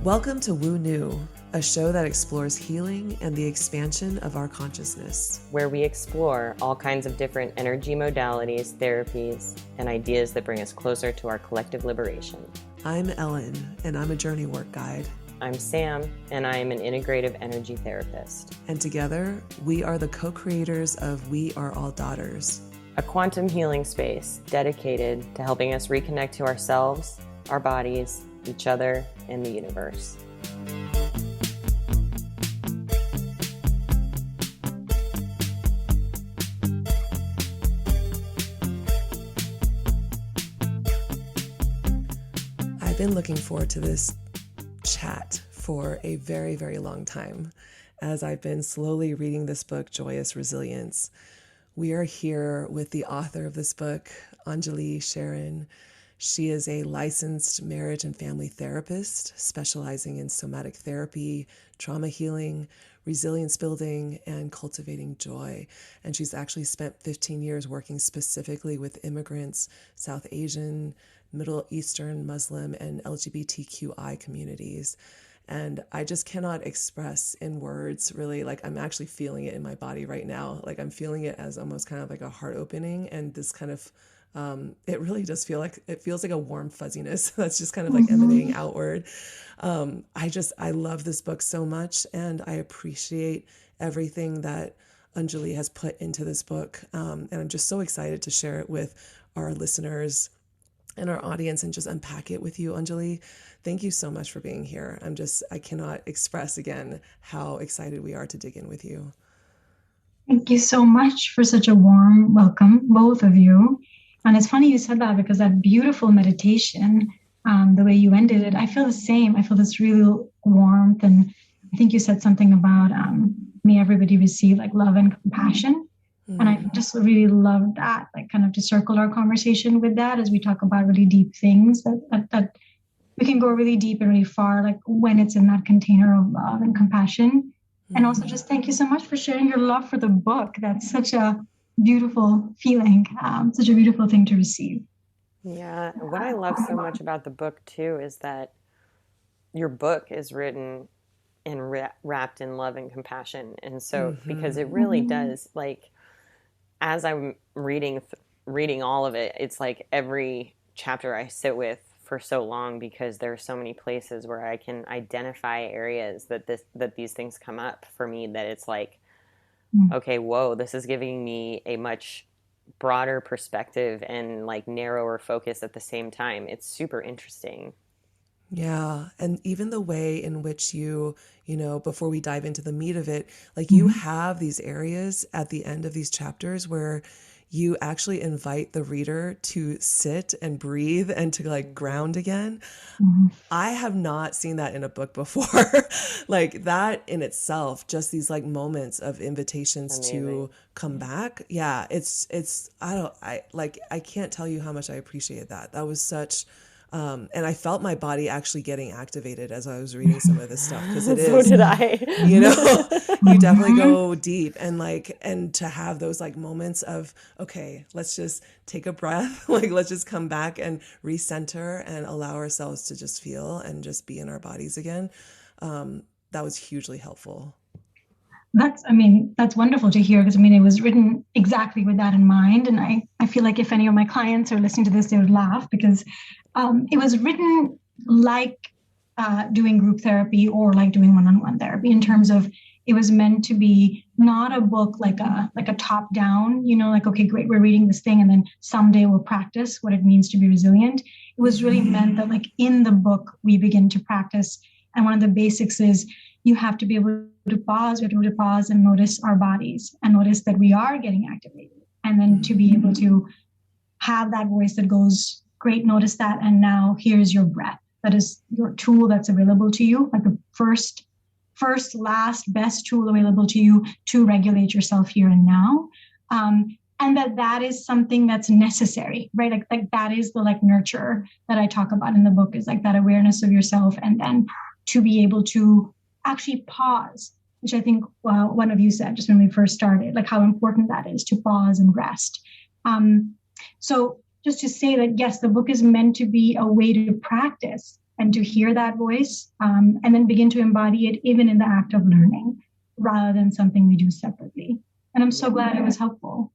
Welcome to Woo New, a show that explores healing and the expansion of our consciousness. Where we explore all kinds of different energy modalities, therapies, and ideas that bring us closer to our collective liberation. I'm Ellen, and I'm a journey work guide. I'm Sam, and I am an integrative energy therapist. And together, we are the co-creators of We Are All Daughters, a quantum healing space dedicated to helping us reconnect to ourselves, our bodies, each other, and the universe. I've been looking forward to this chat for a very, very long time as I've been slowly reading this book, Joyous Resilience. We are here with the author of this book, Anjali Sharon. She is a licensed marriage and family therapist specializing in somatic therapy, trauma healing, resilience building, and cultivating joy. And she's actually spent 15 years working specifically with immigrants, South Asian, Middle Eastern, Muslim, and LGBTQI communities. And I just cannot express in words, really, like I'm actually feeling it in my body right now. Like I'm feeling it as almost kind of like a heart opening and this kind of it really does feel like, it feels like a warm fuzziness that's just kind of like emanating outward. I love this book so much, and I appreciate everything that Anjali has put into this book. And I'm just so excited to share it with our listeners and our audience and just unpack it with you, Anjali. Thank you so much for being here. I cannot express again how excited we are to dig in with you. Thank you so much for such a warm welcome, both of you. And it's funny you said that, because that beautiful meditation, the way you ended it, I feel the same. I feel this real warmth. And I think you said something about may everybody receive like love and compassion. Mm-hmm. And I just really love that, like kind of to circle our conversation with that as we talk about really deep things that we can go really deep and really far, like when it's in that container of love and compassion. Mm-hmm. And also just thank you so much for sharing your love for the book. That's such a beautiful feeling, such a beautiful thing to receive. Yeah, what I love so much about the book too is that your book is written and wrapped in love and compassion. And so, because it really does, like, as I'm reading all of it, it's like every chapter I sit with for so long, because there are so many places where I can identify areas that these things come up for me, that it's like, okay, whoa, this is giving me a much broader perspective and like narrower focus at the same time. It's super interesting. Yeah. And even the way in which you know, before we dive into the meat of it, like you have these areas at the end of these chapters where you actually invite the reader to sit and breathe and to like ground again. Mm-hmm. I have not seen that in a book before. Like that in itself, just these like moments of invitations to come back. Yeah, I can't tell you how much I appreciate that. That was such, and I felt my body actually getting activated as I was reading some of this stuff, because it is. So did I. You know, you definitely go deep, and to have those like moments of, okay, let's just take a breath, like let's just come back and recenter and allow ourselves to just feel and just be in our bodies again. That was hugely helpful. That's wonderful to hear, because it was written exactly with that in mind. And I feel like if any of my clients are listening to this, they would laugh, because it was written like doing group therapy or like doing one-on-one therapy, in terms of it was meant to be not a book like a top down, like, okay, great, we're reading this thing and then someday we'll practice what it means to be resilient. It was really meant that like in the book we begin to practice. And one of the basics is you have to be able to pause. We have to be able to pause and notice our bodies and notice that we are getting activated. And then to be able to have that voice that goes, great, notice that. And now here's your breath. That is your tool that's available to you, like the first, last, best tool available to you to regulate yourself here and now. And that is something that's necessary, right? Like that is the like nurture that I talk about in the book, is like that awareness of yourself, and then to be able to actually pause, which I think one of you said just when we first started, like how important that is to pause and rest. So just to say that, yes, the book is meant to be a way to practice and to hear that voice, and then begin to embody it even in the act of learning rather than something we do separately. And I'm so glad it was helpful.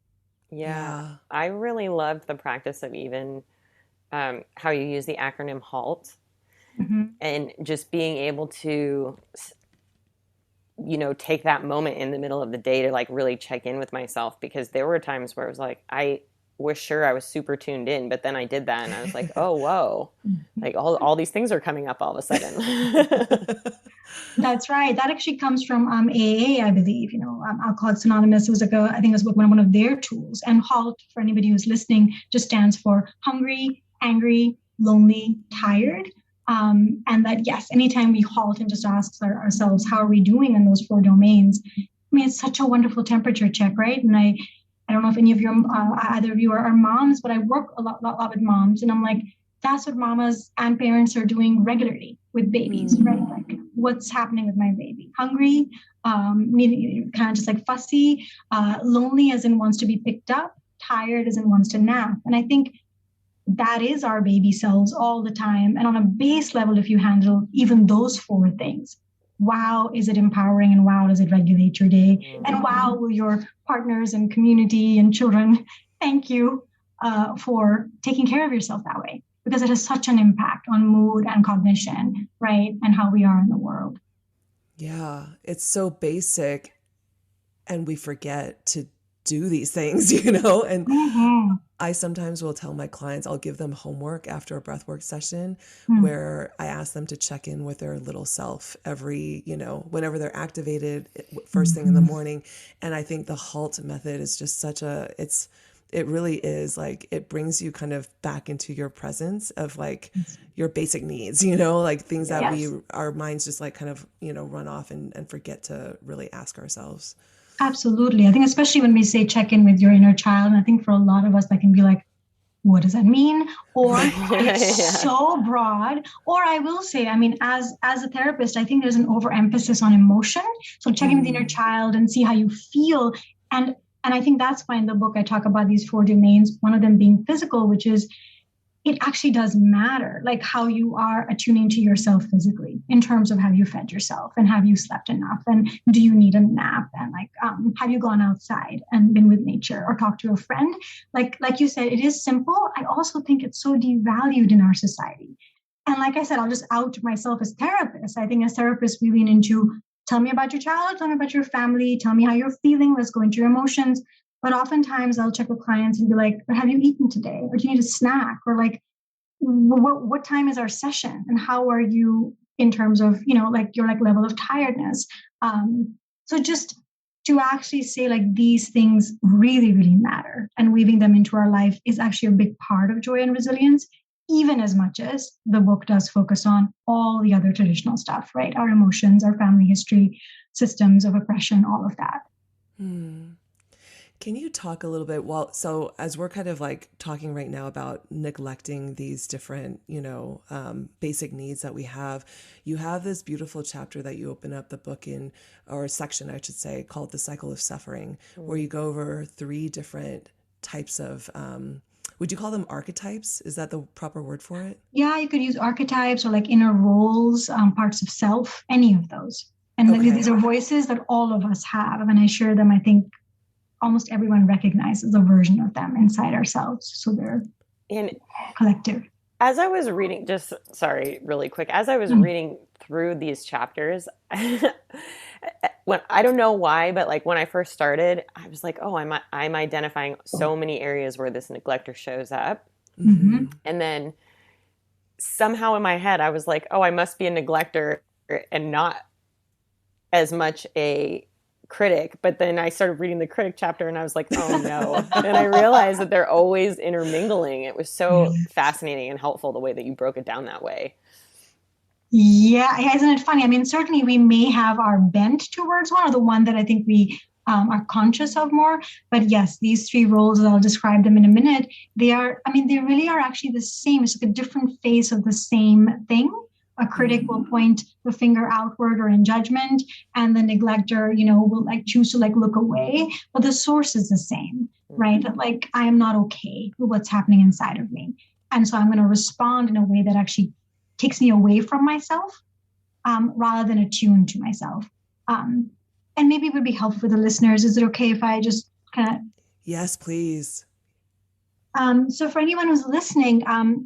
Yeah. I really loved the practice of even how you use the acronym HALT, and just being able to, take that moment in the middle of the day to like really check in with myself, because there were times where it was like, I was sure I was super tuned in, but then I did that and I was like, oh, whoa, like all these things are coming up all of a sudden. That's right. That actually comes from AA, I believe. Alcoholics Anonymous was I think it was one of their tools. And HALT, for anybody who's listening, just stands for hungry, angry, lonely, tired. And that, yes, anytime we halt and just ask ourselves, how are we doing in those 4 domains? I mean, it's such a wonderful temperature check, right? And I don't know if any of your either of you are moms, but I work a lot with moms, and I'm like, that's what mamas and parents are doing regularly with babies, right? Like, what's happening with my baby? Hungry, kind of just like fussy, lonely as in wants to be picked up, tired as in wants to nap. And I think that is our baby selves all the time. And on a base level, if you handle even those 4 things, wow, is it empowering, and wow, does it regulate your day? And wow, will your partners and community and children thank you for taking care of yourself that way, because it has such an impact on mood and cognition, right? And how we are in the world. Yeah, it's so basic, and we forget to do these things, and I sometimes will tell my clients, I'll give them homework after a breathwork session where I ask them to check in with their little self every, whenever they're activated first thing in the morning. And I think the HALT method is just it really is like, it brings you kind of back into your presence of like your basic needs, like things that our minds just like kind of, run off and forget to really ask ourselves. Absolutely. I think especially when we say check in with your inner child, and I think for a lot of us that can be like, what does that mean? Or it's so broad. Or I will say, I mean, as a therapist, I think there's an overemphasis on emotion. So checking with the inner child and see how you feel. And I think that's why in the book I talk about these 4 domains, one of them being physical, which is it actually does matter, like how you are attuning to yourself physically in terms of have you fed yourself and have you slept enough and do you need a nap, and like have you gone outside and been with nature or talked to a friend? Like you said, it is simple. I also think it's so devalued in our society. And like I said, I'll just out myself as therapist. I think as therapists, we lean into tell me about your child, tell me about your family, tell me how you're feeling, let's go into your emotions. But oftentimes I'll check with clients and be like, have you eaten today? Or do you need a snack? Or like, what time is our session? And how are you in terms of, like your like level of tiredness? So just to actually say like these things really, really matter, and weaving them into our life is actually a big part of joy and resilience, even as much as the book does focus on all the other traditional stuff, right? Our emotions, our family history, systems of oppression, all of that. Can you talk a little bit so as we're kind of like talking right now about neglecting these different, basic needs that we have, you have this beautiful chapter that you open up the book in, or a section, I should say, called The Cycle of Suffering, where you go over 3 different types of, would you call them archetypes? Is that the proper word for it? Yeah, you could use archetypes or like inner roles, parts of self, any of those. And these are voices that all of us have. And when I share them, I think almost everyone recognizes a version of them inside ourselves. So they're collective. As I was reading, really quick, as I was reading through these chapters, I don't know why, but like when I first started, I was like, oh, I'm identifying so many areas where this neglector shows up. And then somehow in my head, I was like, oh, I must be a neglector and not as much a critic. But then I started reading the critic chapter and I was like, oh no. And I realized that they're always intermingling. It was so fascinating and helpful the way that you broke it down that way. Yeah, isn't it funny? I mean, certainly we may have our bent towards one, or the one that I think we are conscious of more. But yes, these 3 roles, I'll describe them in a minute. They really are actually the same. It's like a different face of the same thing. A critic will point the finger outward or in judgment, and the neglector, will like choose to like look away. But the source is the same, right? That like I am not okay with what's happening inside of me, and so I'm going to respond in a way that actually takes me away from myself rather than attuned to myself. And maybe it would be helpful for the listeners. Is it okay if I just kind of... Yes, please. So for anyone who's listening,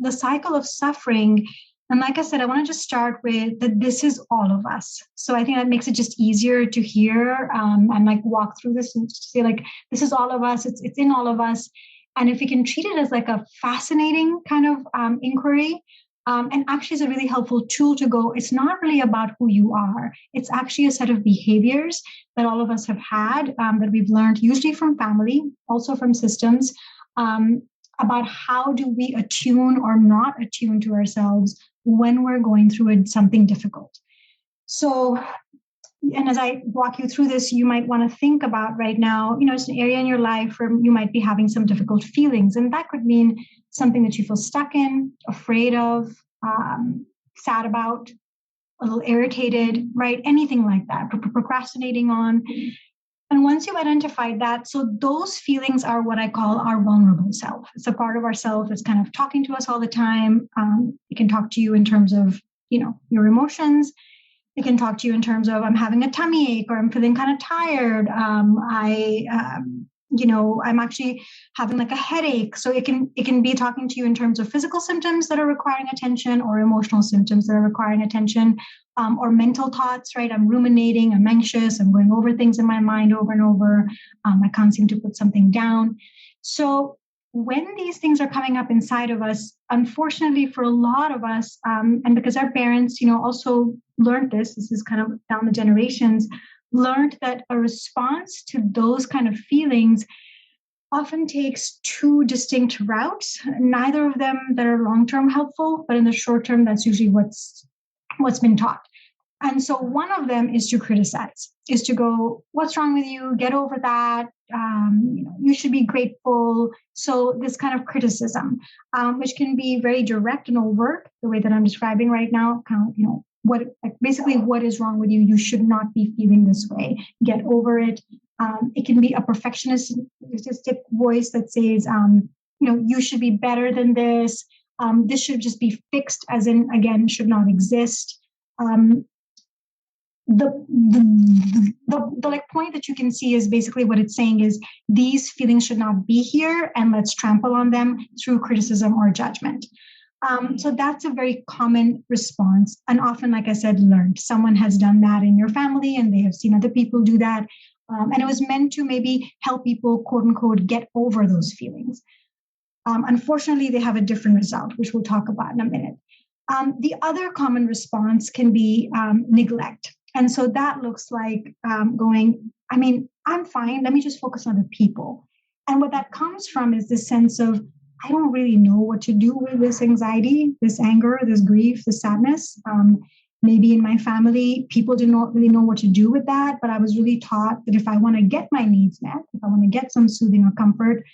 the cycle of suffering, and like I said, I want to just start with that this is all of us. So I think that makes it just easier to hear and like walk through this and just say like, this is all of us. It's in all of us. And if we can treat it as like a fascinating kind of inquiry, and actually is a really helpful tool to go, it's not really about who you are. It's actually a set of behaviors that all of us have had, that we've learned usually from family, also from systems, about how do we attune or not attune to ourselves when we're going through something difficult. So, and as I walk you through this, you might want to think about right now, it's an area in your life where you might be having some difficult feelings. And that could mean something that you feel stuck in, afraid of, sad about, a little irritated, right? Anything like that, procrastinating on. And once you've identified that, so those feelings are what I call our vulnerable self. It's a part of ourself that's kind of talking to us all the time. It can talk to you in terms of, your emotions. It can talk to you in terms of I'm having a tummy ache or I'm feeling kind of tired. I'm actually having like a headache. So it can be talking to you in terms of physical symptoms that are requiring attention or emotional symptoms that are requiring attention, or mental thoughts, right? I'm ruminating, I'm anxious, I'm going over things in my mind over and over. I can't seem to put something down. So when these things are coming up inside of us, unfortunately for a lot of us, and because our parents, also learned this is kind of down the generations, learned that a response to those kind of feelings often takes two distinct routes, neither of them that are long-term helpful, but in the short term, that's usually what's been taught. And so one of them is to criticize, is to go, what's wrong with you? Get over that. You should be grateful. So this kind of criticism, which can be very direct and overt, the way that I'm describing right now, kind of, what is wrong with you? You should not be feeling this way. Get over it. It can be a perfectionistic voice that says, you should be better than this. This should just be fixed, as in, again, should not exist. The point that you can see is basically what it's saying is these feelings should not be here, and let's trample on them through criticism or judgment. So that's a very common response, and often, like I said, learned. Someone has done that in your family, and they have seen other people do that, and it was meant to maybe help people, quote unquote, get over those feelings. Unfortunately, they have a different result, which we'll talk about in a minute. The other common response can be neglect. And so that looks like going, I'm fine. Let me just focus on the people. And what that comes from is this sense of, I don't really know what to do with this anxiety, this anger, this grief, this sadness. Maybe in my family, people did not really know what to do with that. But I was really taught that if I want to get my needs met, if I want to get some soothing or comfort,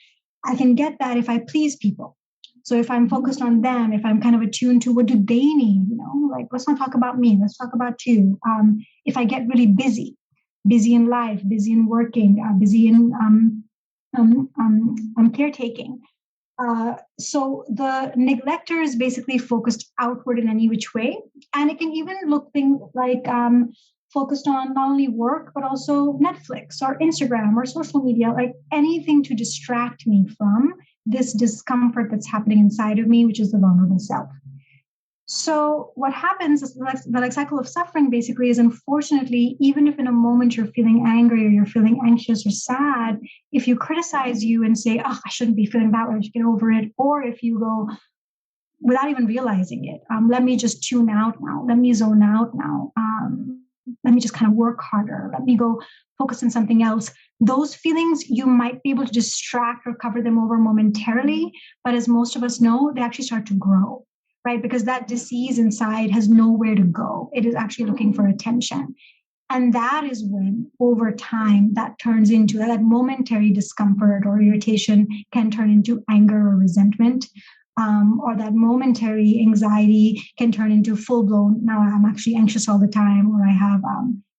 I can get that if I please people. So if I'm focused on them, if I'm kind of attuned to what do they need, let's not talk about me, let's talk about you. If I get really busy in life, busy in working, busy in caretaking. So the neglector is basically focused outward in any which way. And it can even look things like focused on not only work, but also Netflix or Instagram or social media, like anything to distract me from this discomfort that's happening inside of me, which is the vulnerable self. So what happens is the cycle of suffering basically is, unfortunately, even if in a moment you're feeling angry or you're feeling anxious or sad, if you criticize you and say, I shouldn't be feeling that way, I should get over it. Or if you go, without even realizing it, let me just tune out now. Let me zone out now. Let me just kind of work harder. Let me go focus on something else. Those feelings, you might be able to distract or cover them over momentarily. But as most of us know, they actually start to grow, right? Because that disease inside has nowhere to go. It is actually looking for attention. And that is when, over time, that turns into that momentary discomfort or irritation can turn into anger or resentment. Or that momentary anxiety can turn into full-blown, now I'm actually anxious all the time, or I have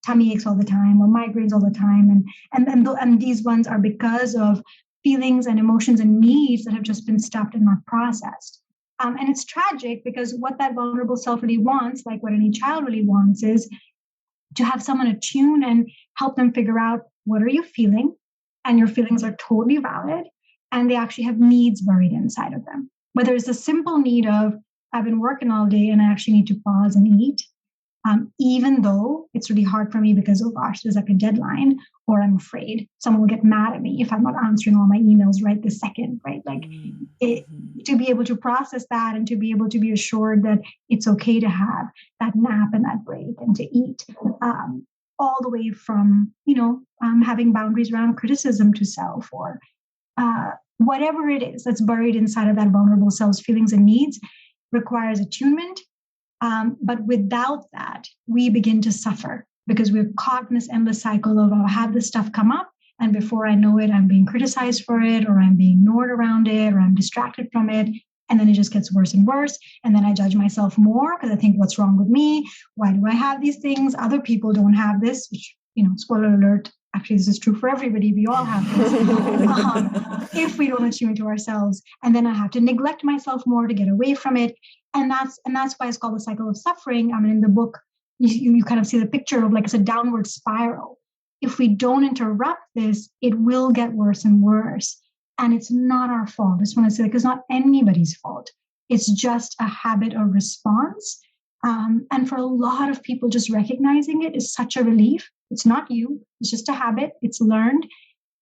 tummy aches all the time, or migraines all the time. And these ones are because of feelings and emotions and needs that have just been stuffed and not processed. And it's tragic because what that vulnerable self really wants, like what any child really wants, is to have someone attune and help them figure out, what are you feeling? And your feelings are totally valid. And they actually have needs buried inside of them. Whether it's a simple need of, I've been working all day and I actually need to pause and eat, even though it's really hard for me because, oh gosh, there's like a deadline, or I'm afraid someone will get mad at me if I'm not answering all my emails right this second, right? Like to be able to process that and to be able to be assured that it's okay to have that nap and that break and to eat, all the way from, having boundaries around criticism to self, or whatever it is that's buried inside of that vulnerable self's feelings and needs, requires attunement. But without that, we begin to suffer because we're caught in this endless cycle of, I'll have this stuff come up, and before I know it, I'm being criticized for it, or I'm being ignored around it, or I'm distracted from it. And then it just gets worse and worse. And then I judge myself more because I think, what's wrong with me? Why do I have these things? Other people don't have this, which, spoiler alert, actually, this is true for everybody. We all have this. If we don't attune to ourselves, and then I have to neglect myself more to get away from it. And that's why it's called the cycle of suffering. I mean, in the book, you kind of see the picture of like it's a downward spiral. If we don't interrupt this, it will get worse and worse. And it's not our fault. I just want to say, like, it's not anybody's fault. It's just a habit or response. And for a lot of people, just recognizing it is such a relief. It's not you. It's just a habit. It's learned.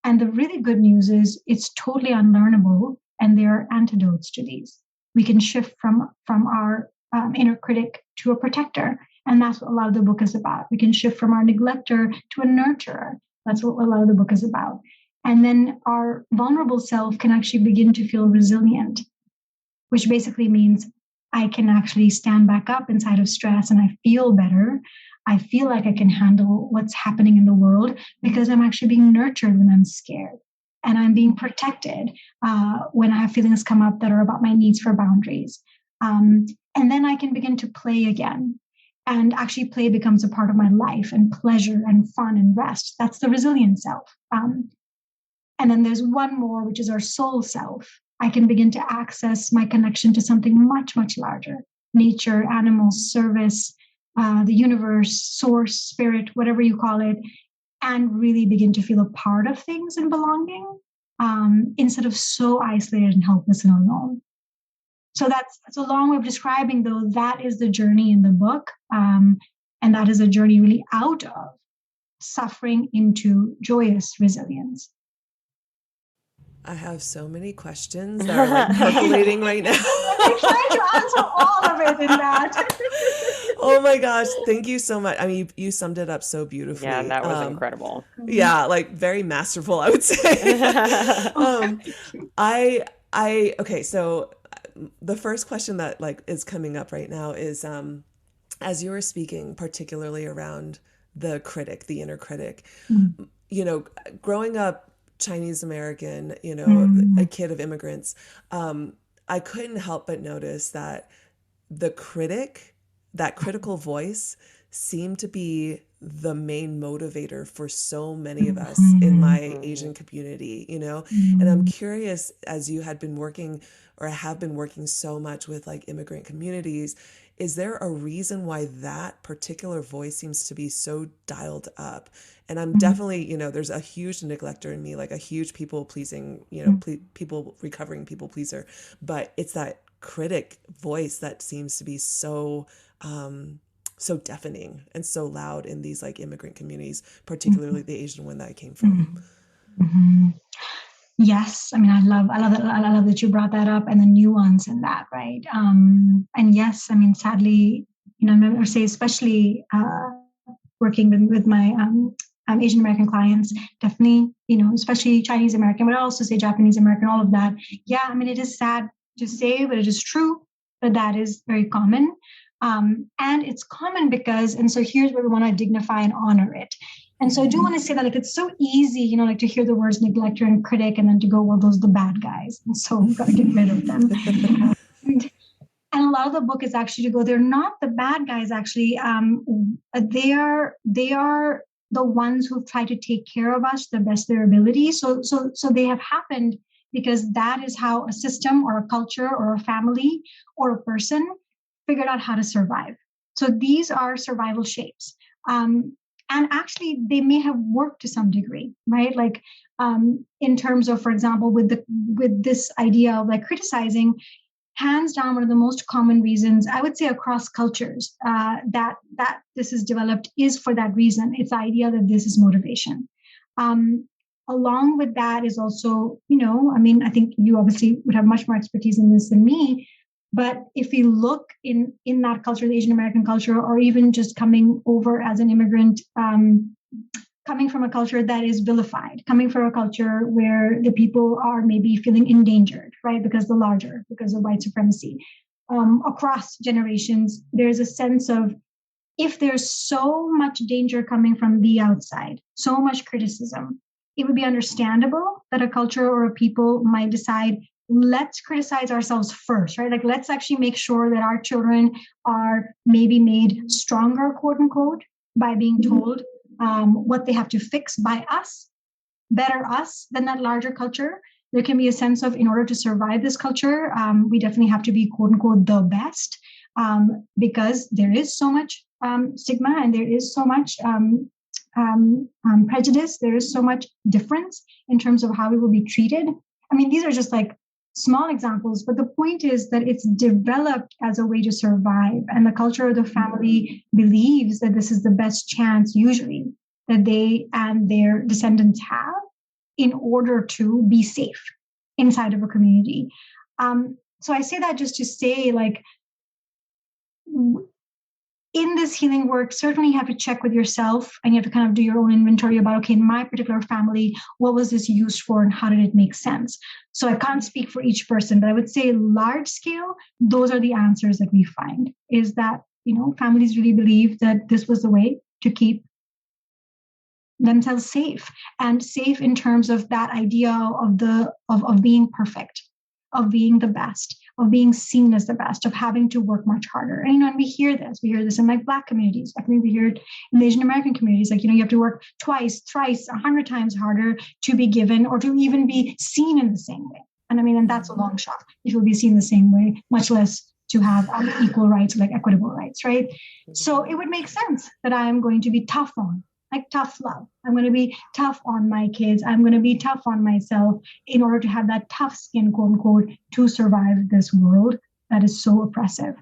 And the really good news is it's totally unlearnable. And there are antidotes to these. We can shift from our inner critic to a protector. And that's what a lot of the book is about. We can shift from our neglector to a nurturer. That's what a lot of the book is about. And then our vulnerable self can actually begin to feel resilient, which basically means I can actually stand back up inside of stress and I feel better. I feel like I can handle what's happening in the world because I'm actually being nurtured when I'm scared. And I'm being protected when I have feelings come up that are about my needs for boundaries. And then I can begin to play again. And actually play becomes a part of my life, and pleasure and fun and rest. That's the resilient self. And then there's one more, which is our soul self. I can begin to access my connection to something much, much larger. Nature, animals, service, the universe, source, spirit, whatever you call it, and really begin to feel a part of things and belonging, instead of so isolated and helpless and alone. So that's a long way of describing, though, that is the journey in the book. And that is a journey really out of suffering into joyous resilience. I have so many questions that are like percolating right now. I'm trying to answer all of it in that. Oh my gosh, thank you so much. I mean, you summed it up so beautifully. Yeah, that was incredible. Yeah, like very masterful, I would say. Okay, so the first question that like is coming up right now is, as you were speaking, particularly around the critic, the inner critic, growing up Chinese American, a kid of immigrants, I couldn't help but notice that the critic, that critical voice, seemed to be the main motivator for so many of us in my Asian community, and I'm curious, as you had been working or have been working so much with like immigrant communities, is there a reason why that particular voice seems to be so dialed up? And I'm definitely, there's a huge neglector in me, like a huge people pleasing, people recovering people pleaser, but it's that critic voice that seems to be so deafening and so loud in these like immigrant communities, particularly the Asian one that I came from. Yes, I mean, I love that you brought that up and the nuance in that, right? And yes, I mean, sadly, I'm going to say, especially working with my Asian American clients, definitely, especially Chinese American, but I also say Japanese American, all of that. Yeah, I mean, it is sad to say, but it is true that is very common. And it's common because, and so here's where we want to dignify and honor it. And so I do want to say that, like, it's so easy, like to hear the words neglector and critic and then to go, well, those are the bad guys. And so we've got to get rid of them. And a lot of the book is actually to go, they're not the bad guys, actually. They are the ones who've tried to take care of us to the best of their ability. So they have happened because that is how a system or a culture or a family or a person figured out how to survive. So these are survival shapes. And actually, they may have worked to some degree, right? Like in terms of, for example, with this idea of like criticizing, hands down, one of the most common reasons I would say across cultures that this is developed is for that reason. It's the idea that this is motivation. Along with that is also, I mean, I think you obviously would have much more expertise in this than me. But if we look in that culture, the Asian American culture, or even just coming over as an immigrant, coming from a culture that is vilified, coming from a culture where the people are maybe feeling endangered, right? Because of white supremacy. Across generations, there's a sense of, if there's so much danger coming from the outside, so much criticism, it would be understandable that a culture or a people might decide, let's criticize ourselves first, right? Like, let's actually make sure that our children are maybe made stronger, quote unquote, by being told what they have to fix by us, better us than that larger culture. There can be a sense of, in order to survive this culture, we definitely have to be, quote unquote, the best, because there is so much stigma and there is so much prejudice. There is so much difference in terms of how we will be treated. I mean, these are just like small examples, but the point is that it's developed as a way to survive. And the culture of the family believes that this is the best chance, usually, that they and their descendants have in order to be safe inside of a community. So I say that just to say, like, in this healing work, certainly you have to check with yourself and you have to kind of do your own inventory about, okay, in my particular family, what was this used for and how did it make sense? So I can't speak for each person, but I would say large scale, those are the answers that we find, is that, families really believe that this was the way to keep themselves safe, and safe in terms of that idea of being perfect, of being the best, of being seen as the best, of having to work much harder. And, and we hear this in like Black communities. I think we hear it in the Asian American communities, like, you have to work twice, thrice, 100 times harder to be given or to even be seen in the same way. And I mean, and that's a long shot if you'll be seen the same way, much less to have equal rights, like equitable rights, right? So it would make sense that I am going to be tough on, like tough love. I'm going to be tough on my kids. I'm going to be tough on myself in order to have that tough skin, quote unquote, to survive this world that is so oppressive.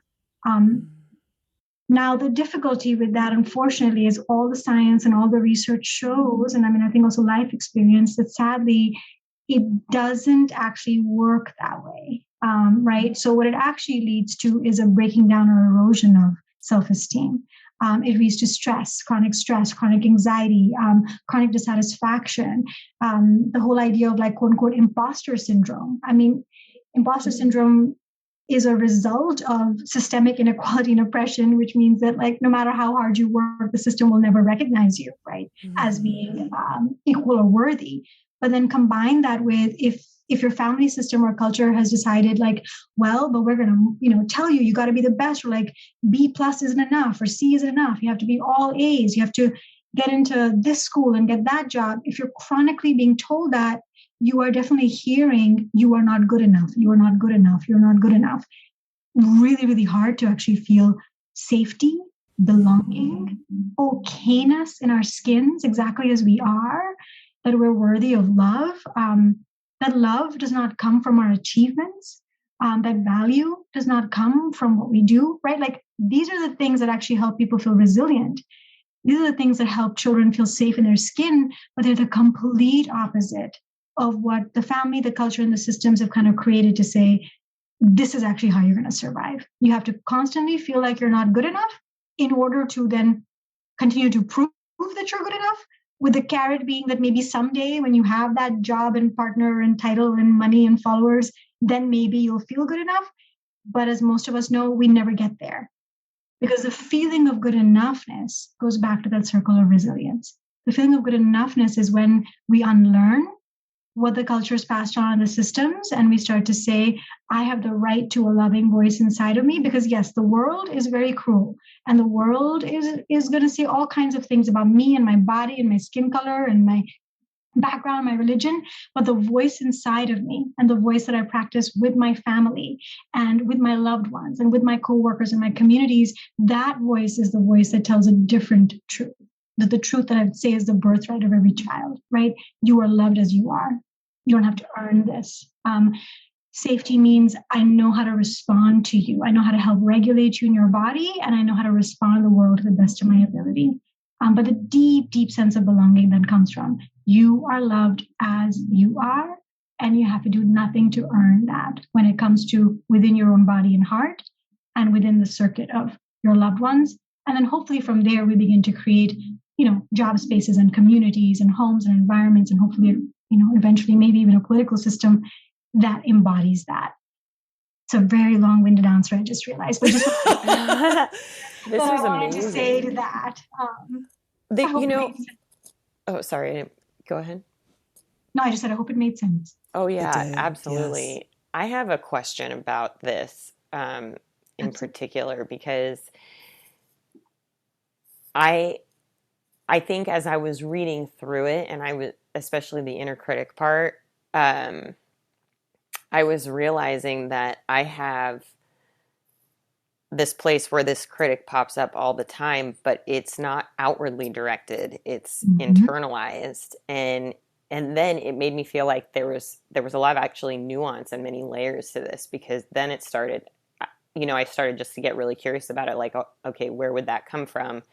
Now, the difficulty with that, unfortunately, is all the science and all the research shows, and I mean, I think also life experience, that sadly, it doesn't actually work that way, right? So what it actually leads to is a breaking down or erosion of self-esteem. It leads to stress, chronic anxiety, chronic dissatisfaction, the whole idea of, like, quote unquote, imposter syndrome. I mean, imposter syndrome is a result of systemic inequality and oppression, which means that, like, no matter how hard you work, the system will never recognize you, right, as being equal or worthy. But then combine that with, if your family system or culture has decided, like, well, but we're going to, tell you got to be the best, or like B+ isn't enough, or C isn't enough. You have to be all A's. You have to get into this school and get that job. If you're chronically being told that, you are definitely hearing you are not good enough. You are not good enough. You're not good enough. Really, really hard to actually feel safety, belonging, okayness in our skins, exactly as we are, that we're worthy of love. That love does not come from our achievements. That value does not come from what we do, right? Like, these are the things that actually help people feel resilient. These are the things that help children feel safe in their skin, but they're the complete opposite of what the family, the culture, and the systems have kind of created to say, this is actually how you're going to survive. You have to constantly feel like you're not good enough in order to then continue to prove that you're good enough, with the carrot being that maybe someday when you have that job and partner and title and money and followers, then maybe you'll feel good enough. But as most of us know, we never get there, because the feeling of good enoughness goes back to that circle of resilience. The feeling of good enoughness is when we unlearn what the culture has passed on in the systems, and we start to say, I have the right to a loving voice inside of me, because yes, the world is very cruel, and the world is going to say all kinds of things about me and my body and my skin color and my background, my religion, but the voice inside of me and the voice that I practice with my family and with my loved ones and with my coworkers and my communities, that voice is the voice that tells a different truth. The truth that I would say is the birthright of every child, right? You are loved as you are. You don't have to earn this. Safety means I know how to respond to you. I know how to help regulate you in your body, and I know how to respond to the world to the best of my ability. But the deep, deep sense of belonging that comes from you are loved as you are, and you have to do nothing to earn that when it comes to within your own body and heart and within the circuit of your loved ones. And then hopefully from there, we begin to create, job spaces and communities and homes and environments, and hopefully, eventually maybe even a political system that embodies that. It's a very long-winded answer, I just realized. But just this was amazing. To say to that. Oh, sorry. Go ahead. No, I just said I hope it made sense. Oh, yeah, absolutely. Yes. I have a question about this in particular, because I think as I was reading through it, and I was especially the inner critic part, I was realizing that I have this place where this critic pops up all the time, but it's not outwardly directed. It's internalized. And then it made me feel like there was a lot of actually nuance and many layers to this, because then it started, I started just to get really curious about it. Like, okay, where would that come from?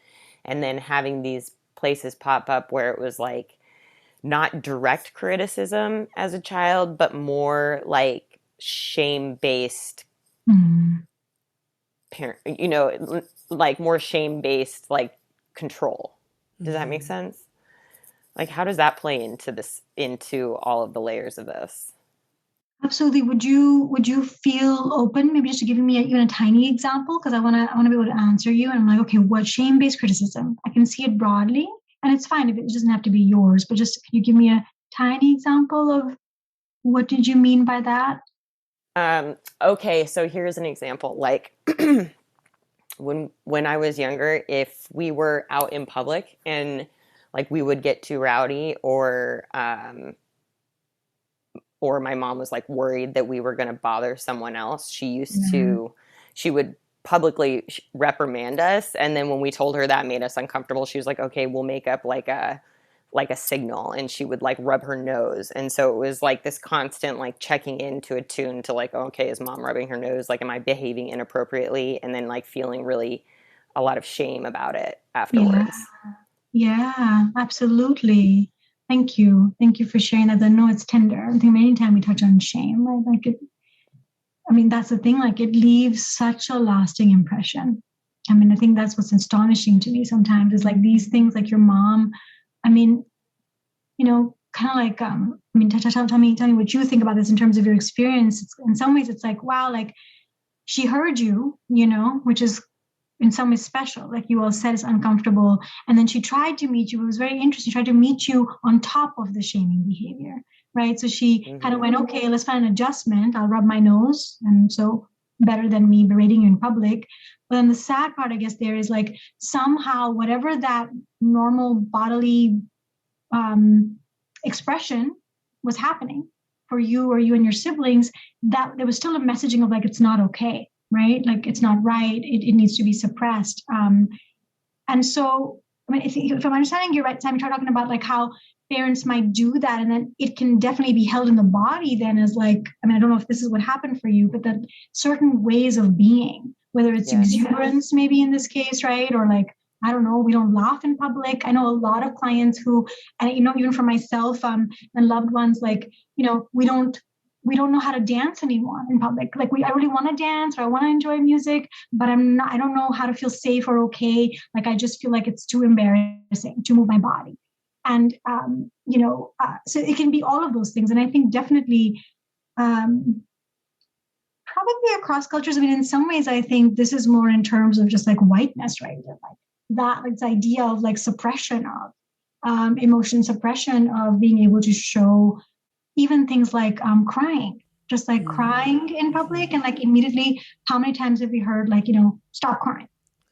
And then having these places pop up where it was like, not direct criticism as a child, but more like shame-based parent, like more shame-based, like control. Does that make sense? Like, how does that play into all of the layers of this? Absolutely. Would you feel open, maybe just to giving me even a tiny example? Because I want to be able to answer you. And I'm like, okay, what shame-based criticism? I can see it broadly. And it's fine if it doesn't have to be yours, but just can you give me a tiny example of what did you mean by that? Okay, so here's an example. Like when I was younger, if we were out in public and like we would get too rowdy, or my mom was like worried that we were going to bother someone else, she would publicly reprimand us, and then when we told her that made us uncomfortable, she was like, okay, we'll make up like a signal, and she would like rub her nose. And so it was like this constant like checking into a tune to like, okay, is mom rubbing her nose? Like, am I behaving inappropriately? And then like feeling really a lot of shame about it afterwards. Yeah, absolutely. Thank you for sharing that. I know it's tender. I think anytime we touch on shame, right, like it, that's the thing, like it leaves such a lasting impression. I think that's what's astonishing to me sometimes, is like these things, like your mom, kind of like, tell me what you think about this in terms of your experience. In some ways, it's like, wow, like she heard you, which is in some ways special. Like you all said, it's uncomfortable. And then she tried to meet you. It was very interesting. She tried to meet you on top of the shaming behavior, right? So she kind of went, okay, let's find an adjustment. I'll rub my nose. And so better than me berating you in public. But then the sad part, I guess, there is like somehow whatever that normal bodily expression was happening for you or you and your siblings, that there was still a messaging of like, it's not okay, right? Like it's not right. It needs to be suppressed. And so, if I'm understanding you right, Sam, you're talking about like how parents might do that, and then it can definitely be held in the body then as like, I don't know if this is what happened for you, but that certain ways of being, whether it's exuberance maybe in this case, right? Or like, I don't know, we don't laugh in public. I know a lot of clients who, and even for myself and loved ones, like, we don't know how to dance anymore in public. Like I really want to dance or I want to enjoy music, but I don't know how to feel safe or okay. Like I just feel like it's too embarrassing to move my body. And, so it can be all of those things. And I think definitely, probably across cultures. In some ways, I think this is more in terms of just like whiteness, right? Like that, like this idea of like suppression of emotion, suppression of being able to show even things like crying, just like crying in public, and like immediately, how many times have we heard like, stop crying,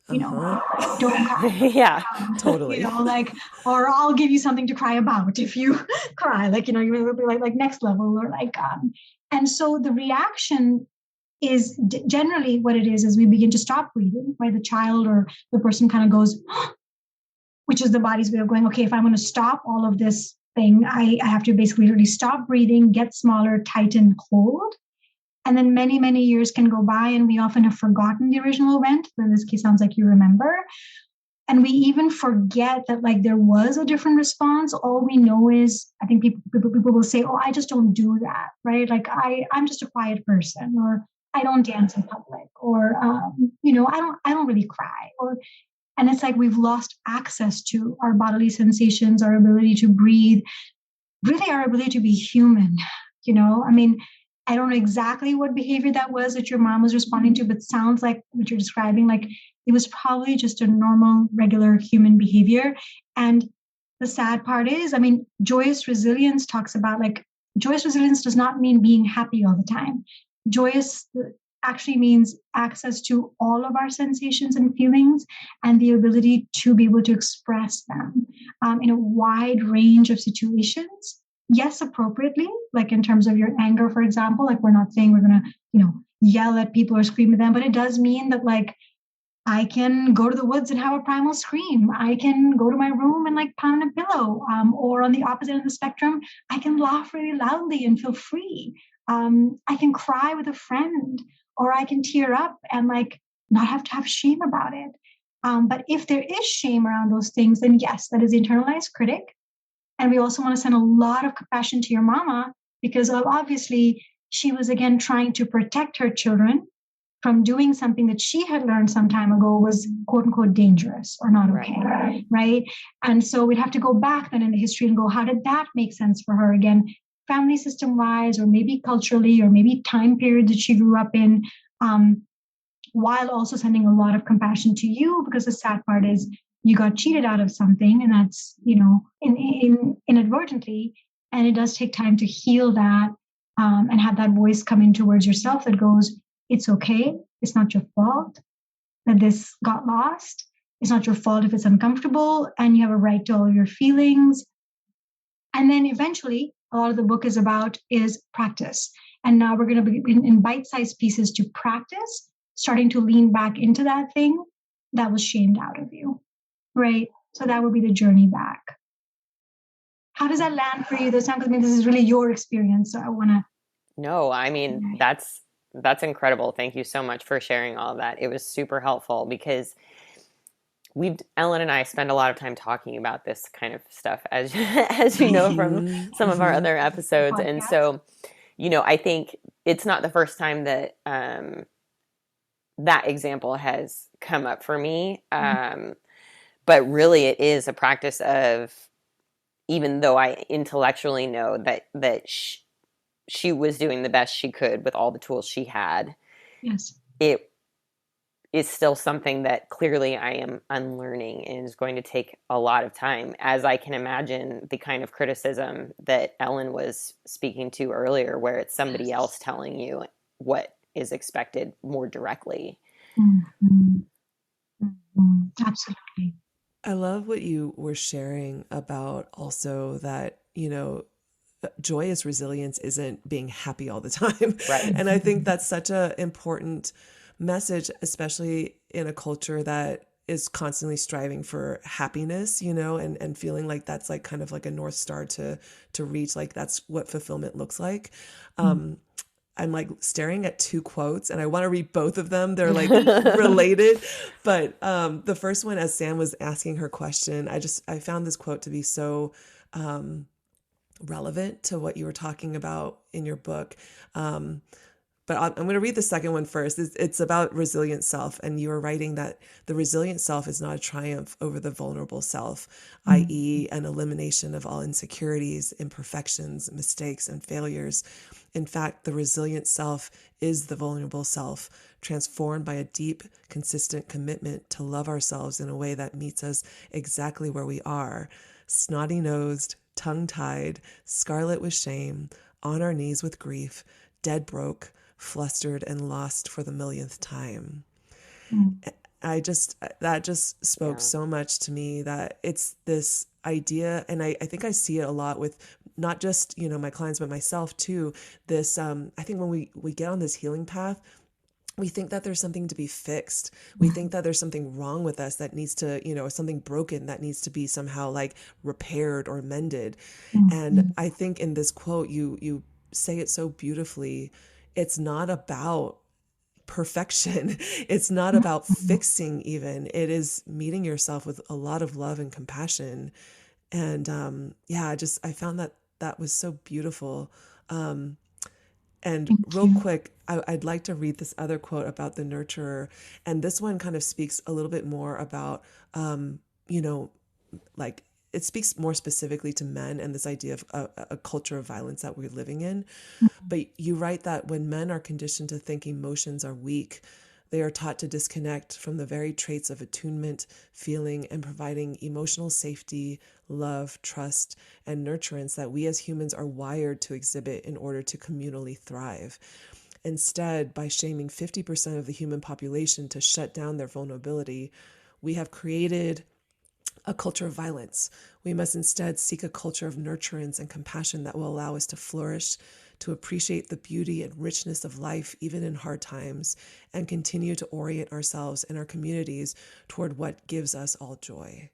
Don't cry. Yeah. Totally. Or I'll give you something to cry about if you cry, you will be like next level, or and so the reaction is generally what it is we begin to stop breathing, right? The child or the person kind of goes, which is the body's way of going, okay, if I'm going to stop all of this thing, I have to basically really stop breathing, get smaller, tighten, cold. And then many, many years can go by and we often have forgotten the original event. In this case, sounds like you remember. And we even forget that there was a different response. All we know is, I think people will say, oh, I just don't do that, right? I'm just a quiet person, or I don't dance in public, or, I don't really cry, and it's like we've lost access to our bodily sensations, our ability to breathe, really our ability to be human. I don't know exactly what behavior that was that your mom was responding to, but sounds like what you're describing, it was probably just a normal, regular human behavior. And the sad part is, Joyous Resilience talks about joyous resilience does not mean being happy all the time. Joyous actually means access to all of our sensations and feelings and the ability to be able to express them in a wide range of situations. Yes, appropriately, in terms of your anger, for example, we're not saying we're going to, yell at people or scream at them, but it does mean that I can go to the woods and have a primal scream. I can go to my room and pound a pillow. Or on the opposite end of the spectrum, I can laugh really loudly and feel free. I can cry with a friend, or I can tear up and not have to have shame about it. But if there is shame around those things, then yes, that is the internalized critic. And we also want to send a lot of compassion to your mama, because obviously she was, again, trying to protect her children from doing something that she had learned some time ago was quote unquote dangerous or not okay. Right. And so we'd have to go back then in the history and go, how did that make sense for her? Again, family system wise, or maybe culturally, or maybe time period that she grew up in, while also sending a lot of compassion to you, because the sad part is you got cheated out of something, and that's, inadvertently. And it does take time to heal that, and have that voice come in towards yourself that goes, it's okay. It's not your fault that this got lost. It's not your fault if it's uncomfortable, and you have a right to all your feelings. And then eventually, a lot of the book is about is practice. And now we're going to be in bite-sized pieces to practice, starting to lean back into that thing that was shamed out of you. Right. So that would be the journey back. How does that land for you this time? Because this is really your experience. So I want to. No, that's incredible. Thank you so much for sharing all of that. It was super helpful because Ellen and I spend a lot of time talking about this kind of stuff, as you know, from some of our other episodes. And so, I think it's not the first time that that example has come up for me. But really it is a practice of, even though I intellectually know that she was doing the best she could with all the tools she had. Yes. It is still something that clearly I am unlearning, and is going to take a lot of time, as I can imagine the kind of criticism that Ellen was speaking to earlier, where it's somebody else telling you what is expected more directly. Mm-hmm. Mm-hmm. Absolutely. I love what you were sharing about also that, joyous resilience isn't being happy all the time. Right. And I think that's such an important message, especially in a culture that is constantly striving for happiness, and feeling like that's kind of like a North Star to reach, that's what fulfillment looks like. I'm staring at two quotes and I want to read both of them. They're related. But the first one, as Sam was asking her question, I found this quote to be so relevant to what you were talking about in your book. But I'm going to read the second one first. It's about resilient self. And you were writing that the resilient self is not a triumph over the vulnerable self, i.e. an elimination of all insecurities, imperfections, mistakes, and failures. In fact, the resilient self is the vulnerable self, transformed by a deep, consistent commitment to love ourselves in a way that meets us exactly where we are, snotty-nosed, tongue-tied, scarlet with shame, on our knees with grief, dead broke, flustered, and lost for the millionth time. that just spoke Yeah. so much to me, that it's this idea. And I think I see it a lot with not just, my clients, but myself too. This, I think when we get on this healing path, we think that there's something to be fixed. We think that there's something wrong with us that needs to, something broken that needs to be somehow like repaired or mended. And Mhm. I think in this quote, you say it so beautifully. It's not about perfection. It's not about fixing even. It is meeting yourself with a lot of love and compassion. And yeah, I found that was so beautiful. And Thank real you. quick, I'd like to read this other quote about the nurturer. And this one kind of speaks a little bit more about, you know, like it speaks more specifically to men and this idea of a culture of violence that we're living in. But you write that when men are conditioned to think emotions are weak, they are taught to disconnect from the very traits of attunement, feeling, and providing emotional safety, love, trust, and nurturance that we as humans are wired to exhibit in order to communally thrive. Instead, by shaming 50% of the human population to shut down their vulnerability, we have created a culture of violence. We must instead seek a culture of nurturance and compassion that will allow us to flourish, to appreciate the beauty and richness of life even in hard times, and continue to orient ourselves and our communities toward what gives us all joy.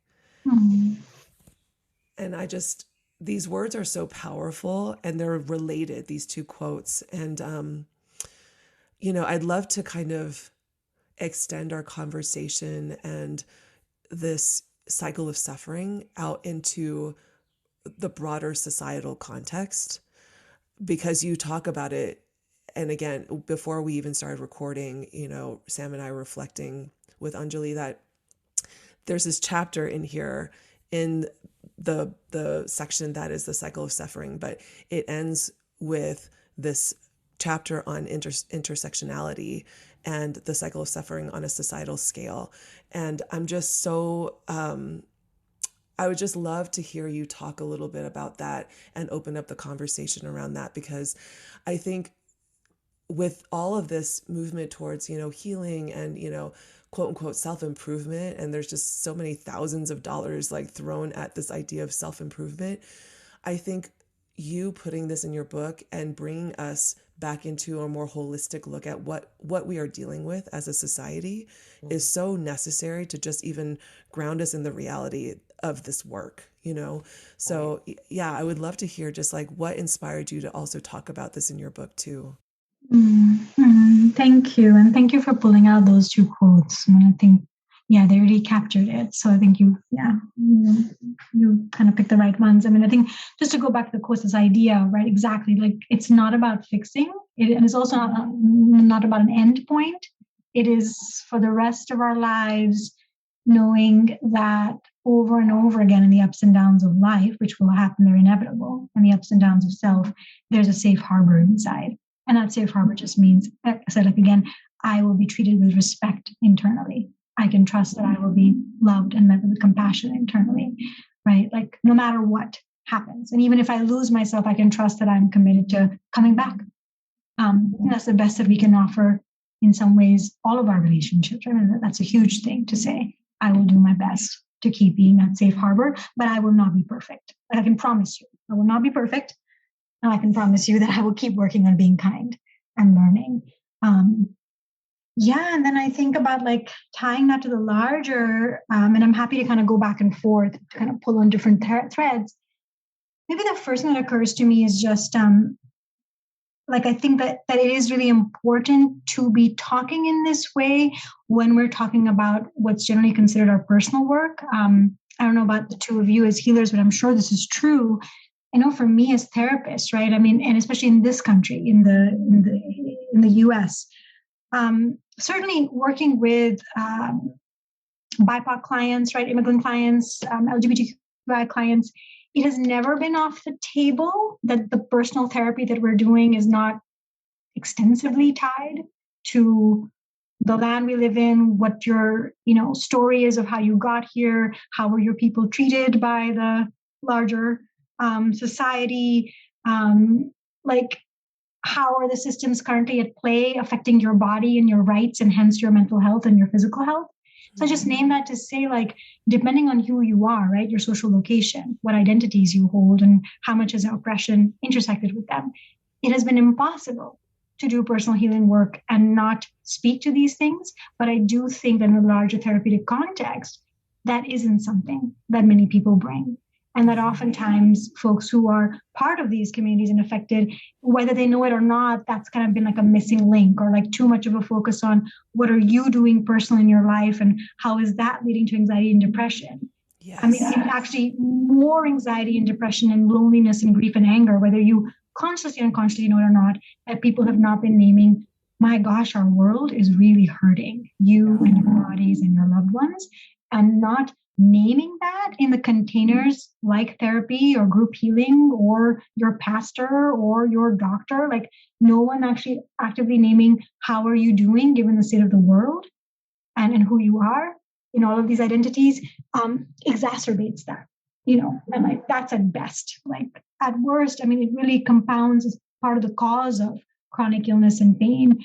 Mm. And these words are so powerful, and they're related, these two quotes. And, I'd love to kind of extend our conversation and this cycle of suffering out into the broader societal context, because you talk about it. And again, before we even started recording, Sam and I were reflecting with Anjali that there's this chapter in here in the section that is the cycle of suffering, but it ends with this chapter on intersectionality and the cycle of suffering on a societal scale. And I'm just so I would just love to hear you talk a little bit about that and open up the conversation around that, because I think with all of this movement towards, healing and, quote unquote self-improvement, and there's just so many thousands of dollars like thrown at this idea of self-improvement. I think you putting this in your book and bringing us back into a more holistic look at what we are dealing with as a society is so necessary to just even ground us in the reality of this work. So yeah, I would love to hear just like what inspired you to also talk about this in your book too. Thank you. And thank you for pulling out those two quotes. I mean, I think, yeah, they really captured it. So I think you kind of picked the right ones. I mean, I think just to go back to the quotes, this idea, right? Exactly. Like it's not about fixing it, and it's also not about an end point. It is for the rest of our lives, knowing that over and over again in the ups and downs of life, which will happen, they're inevitable, and the ups and downs of self, there's a safe harbor inside. And that safe harbor just means, like I said, like again, I will be treated with respect internally. I can trust that I will be loved and met with compassion internally, right? Like no matter what happens. And even if I lose myself, I can trust that I'm committed to coming back. And that's the best that we can offer in some ways, all of our relationships. I mean, that's a huge thing to say. I will do my best to keep being that safe harbor, but I will not be perfect. But I can promise you, I will not be perfect. And I can promise you that I will keep working on being kind and learning. Yeah, and then I think about like tying that to the larger, and I'm happy to kind of go back and forth to kind of pull on different threads. Maybe the first thing that occurs to me is just like I think that it is really important to be talking in this way when we're talking about what's generally considered our personal work. I don't know about the two of you as healers, but I'm sure this is true. I know for me as therapists, right? I mean, and especially in this country, in the U.S., certainly working with BIPOC clients, right, immigrant clients, LGBTQI clients, it has never been off the table that the personal therapy that we're doing is not extensively tied to the land we live in, what your story is of how you got here, how were your people treated by the larger society, like how are the systems currently at play affecting your body and your rights and hence your mental health and your physical health. So I just name that to say, like, depending on who you are, right, your social location, what identities you hold, and how much has oppression intersected with them, it has been impossible to do personal healing work and not speak to these things. But I do think that in a larger therapeutic context, that isn't something that many people bring. And that oftentimes folks who are part of these communities and affected, whether they know it or not, that's kind of been like a missing link, or like too much of a focus on what are you doing personally in your life and how is that leading to anxiety and depression. Yes. I mean, actually more anxiety and depression and loneliness and grief and anger, whether you consciously or unconsciously know it or not, that people have not been naming, my gosh, our world is really hurting you and your bodies and your loved ones, and not naming that in the containers like therapy or group healing or your pastor or your doctor. Like, no one actually actively naming how are you doing given the state of the world and who you are in all of these identities exacerbates that, and like that's at best. Like at worst, I mean, it really compounds as part of the cause of chronic illness and pain,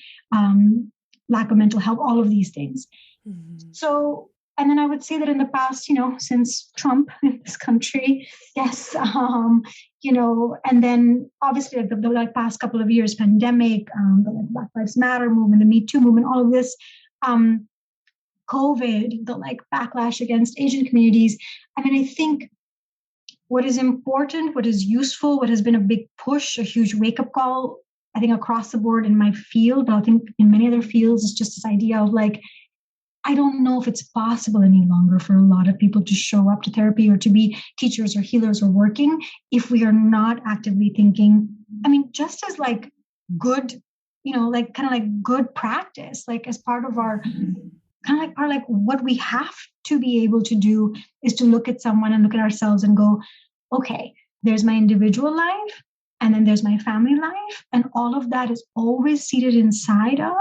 lack of mental health, all of these things. Mm-hmm. So, and then I would say that in the past, since Trump in this country, yes, and then obviously like the past couple of years, pandemic, the like Black Lives Matter movement, the Me Too movement, all of this, COVID, the like backlash against Asian communities. I mean, I think what is important, what is useful, what has been a big push, a huge wake-up call, I think across the board in my field, but I think in many other fields, is just this idea of like, I don't know if it's possible any longer for a lot of people to show up to therapy or to be teachers or healers or working if we are not actively thinking, I mean, just as like good, like kind of like good practice, like as part of our kind of like part of like what we have to be able to do is to look at someone and look at ourselves and go, okay, there's my individual life and then there's my family life. And all of that is always seated inside of,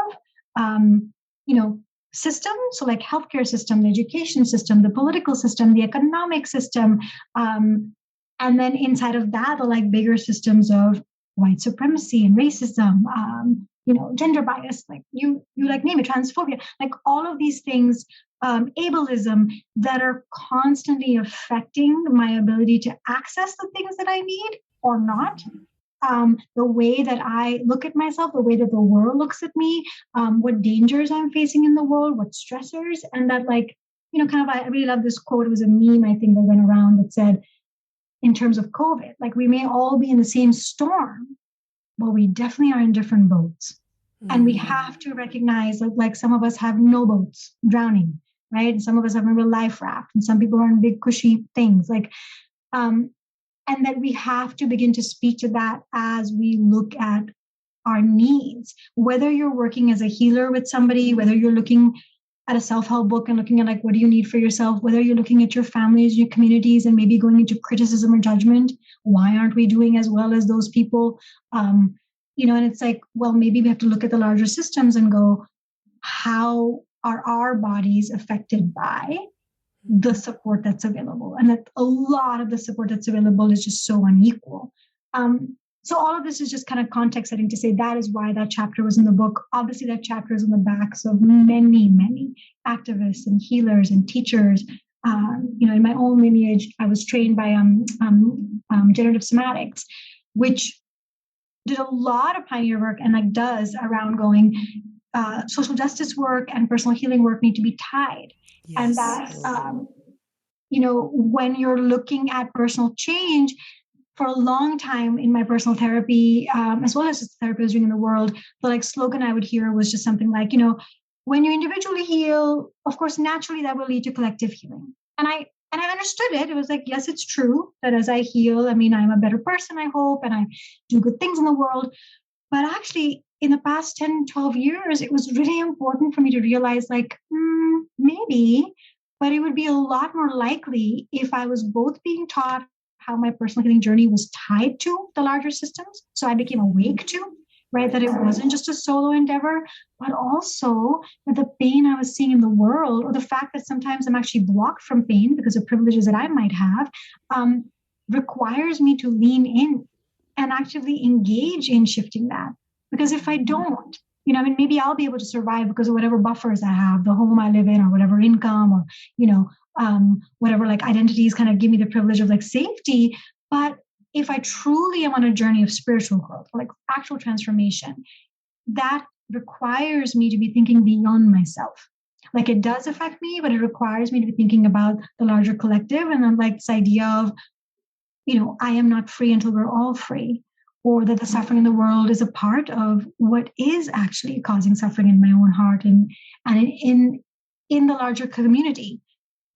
system. So like healthcare system, the education system, the political system, the economic system. And then inside of that, the like bigger systems of white supremacy and racism, gender bias, like you like name it, transphobia, like all of these things, ableism that are constantly affecting my ability to access the things that I need or not. The way that I look at myself, the way that the world looks at me, what dangers I'm facing in the world, what stressors, and that like, I really love this quote. It was a meme, I think, that went around that said, in terms of COVID, like we may all be in the same storm, but we definitely are in different boats. Mm-hmm. And we have to recognize that like some of us have no boats, drowning, right? And some of us have a real life raft, and some people are in big cushy things like, and that we have to begin to speak to that as we look at our needs, whether you're working as a healer with somebody, whether you're looking at a self-help book and looking at like, what do you need for yourself? Whether you're looking at your families, your communities, and maybe going into criticism or judgment. Why aren't we doing as well as those people? And it's like, well, maybe we have to look at the larger systems and go, how are our bodies affected by the support that's available? And that a lot of the support that's available is just so unequal. So all of this is just kind of context setting to say that is why that chapter was in the book. Obviously, that chapter is on the backs of many, many activists and healers and teachers. In my own lineage, I was trained by generative somatics, which did a lot of pioneer work and like does around going social justice work and personal healing work need to be tied. Yes. And that, when you're looking at personal change, for a long time in my personal therapy, as well as the therapy I was doing in the world, the like slogan I would hear was just something like, when you individually heal, of course, naturally that will lead to collective healing. And I understood it. It was like, yes, it's true that as I heal, I mean, I'm a better person, I hope, and I do good things in the world. But actually, in the past 10, 12 years, it was really important for me to realize like, maybe, but it would be a lot more likely if I was both being taught how my personal healing journey was tied to the larger systems. So I became awake to, right, that it wasn't just a solo endeavor, but also that the pain I was seeing in the world, or the fact that sometimes I'm actually blocked from pain because of privileges that I might have, requires me to lean in and actively engage in shifting that. Because if I don't, I mean, maybe I'll be able to survive because of whatever buffers I have, the home I live in, or whatever income, or, whatever like identities kind of give me the privilege of like safety. But if I truly am on a journey of spiritual growth, like actual transformation, that requires me to be thinking beyond myself. Like it does affect me, but it requires me to be thinking about the larger collective. And then like this idea of, I am not free until we're all free, or that the suffering in the world is a part of what is actually causing suffering in my own heart and in the larger community.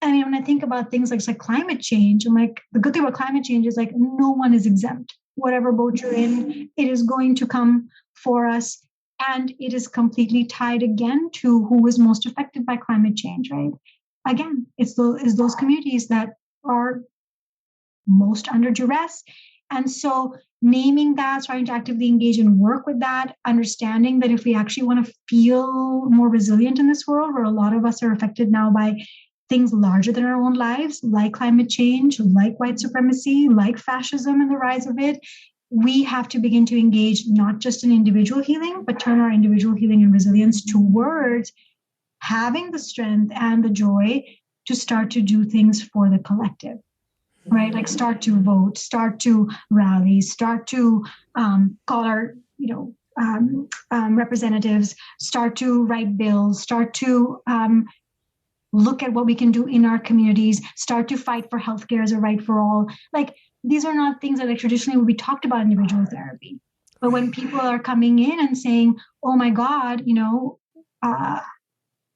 I mean, when I think about things like climate change, I'm like, the good thing about climate change is like no one is exempt. Whatever boat you're in, it is going to come for us. And it is completely tied again to who is most affected by climate change, right? Again, it's those communities that are most under duress. And so naming that, trying to actively engage and work with that, understanding that if we actually want to feel more resilient in this world, where a lot of us are affected now by things larger than our own lives, like climate change, like white supremacy, like fascism and the rise of it, we have to begin to engage not just in individual healing, but turn our individual healing and resilience towards having the strength and the joy to start to do things for the collective, right? Like start to vote, start to rally, start to call our, representatives, start to write bills, start to look at what we can do in our communities, start to fight for healthcare as a right for all. Like these are not things that like traditionally would be talked about in individual therapy. But when people are coming in and saying, oh my God,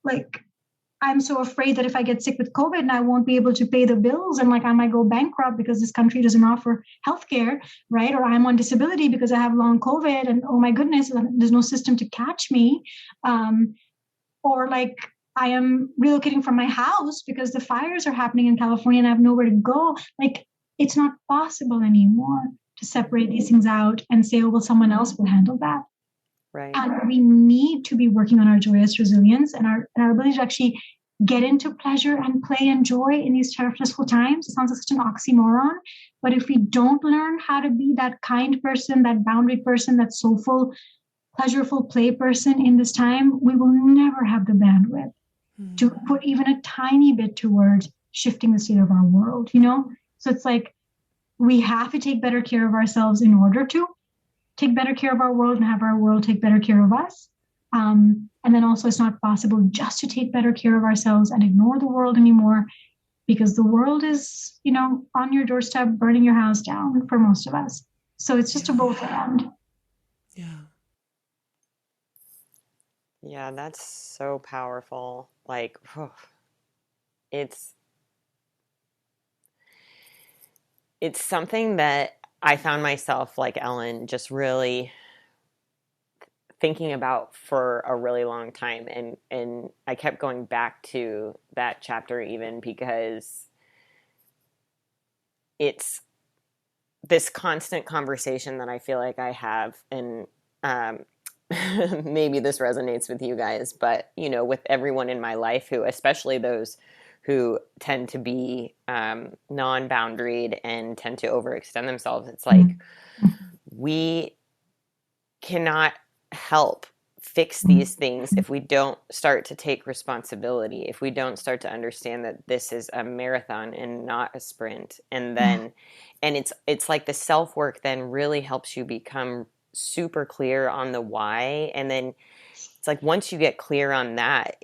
like I'm so afraid that if I get sick with COVID and I won't be able to pay the bills and like I might go bankrupt because this country doesn't offer healthcare, right? Or I'm on disability because I have long COVID and oh my goodness, there's no system to catch me. Or like I am relocating from my house because the fires are happening in California and I have nowhere to go. Like it's not possible anymore to separate these things out and say, oh, well, someone else will handle that. Right. And we need to be working on our joyous resilience and our ability to actually get into pleasure and play and joy in these stressful times. It sounds like such an oxymoron. But if we don't learn how to be that kind person, that boundary person, that soulful, pleasureful play person in this time, we will never have the bandwidth to put even a tiny bit towards shifting the state of our world, So it's like we have to take better care of ourselves in order to take better care of our world and have our world take better care of us. And then also it's not possible just to take better care of ourselves and ignore the world anymore, because the world is, on your doorstep, burning your house down for most of us. So it's just a both around. Yeah. Yeah, that's so powerful. Like, it's something that I found myself, like Ellen, just really thinking about for a really long time. And I kept going back to that chapter even because it's this constant conversation that I feel like I have. And maybe this resonates with you guys, but, with everyone in my life who, especially those who tend to be non-boundaried and tend to overextend themselves, it's like we cannot help fix these things if we don't start to take responsibility, if we don't start to understand that this is a marathon and not a sprint. And then and it's like the self-work then really helps you become super clear on the why. And then it's like once you get clear on that,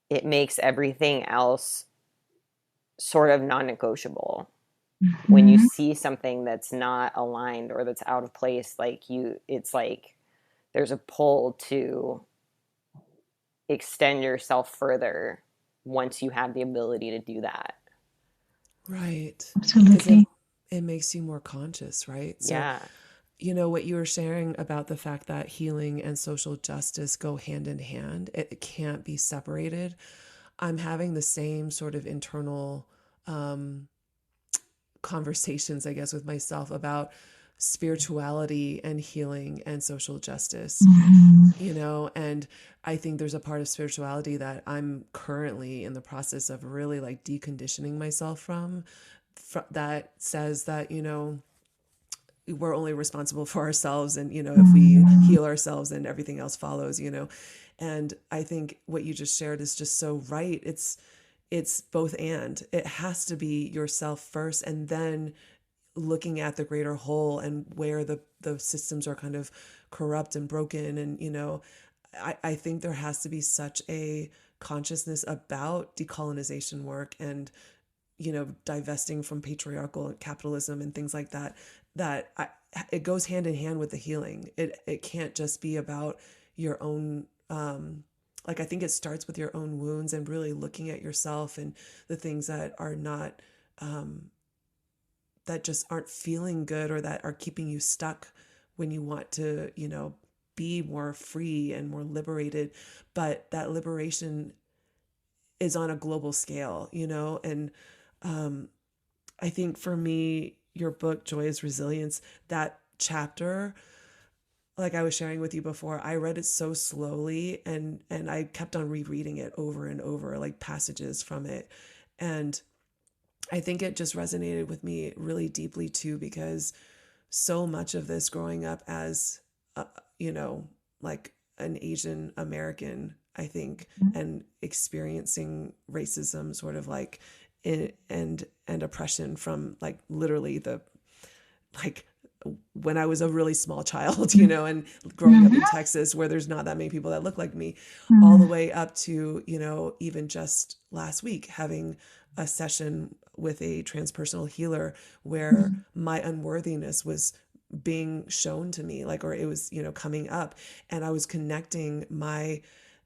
it makes everything else sort of non-negotiable. When you see something that's not aligned or that's out of place, it's like there's a pull to extend yourself further once you have the ability to do that. Right. Absolutely. It makes you more conscious, right? So, Yeah. What you were sharing about the fact that healing and social justice go hand in hand, it can't be separated. I'm having the same sort of internal conversations, I guess, with myself about spirituality and healing and social justice, and I think there's a part of spirituality that I'm currently in the process of really like deconditioning myself from that says that, we're only responsible for ourselves. And, if we heal ourselves, then everything else follows, And I think what you just shared is just so right. It's both and. It has to be yourself first, and then looking at the greater whole and where the systems are kind of corrupt and broken. And, I think there has to be such a consciousness about decolonization work and, divesting from patriarchal capitalism and things like that, it goes hand in hand with the healing. It can't just be about your own, I think it starts with your own wounds and really looking at yourself and the things that are not, that just aren't feeling good or that are keeping you stuck when you want to, be more free and more liberated. But that liberation is on a global scale, and I think for me, your book, Joyous Resilience, that chapter, like I was sharing with you before, I read it so slowly and I kept on rereading it over and over, like passages from it. And I think it just resonated with me really deeply too, because so much of this growing up as, like an Asian American, I think, and experiencing racism sort of like and oppression from like literally when I was a really small child, and growing up in Texas where there's not that many people that look like me, all the way up to, even just last week having a session with a transpersonal healer where my unworthiness was being shown to me, or it was, coming up, and I was connecting my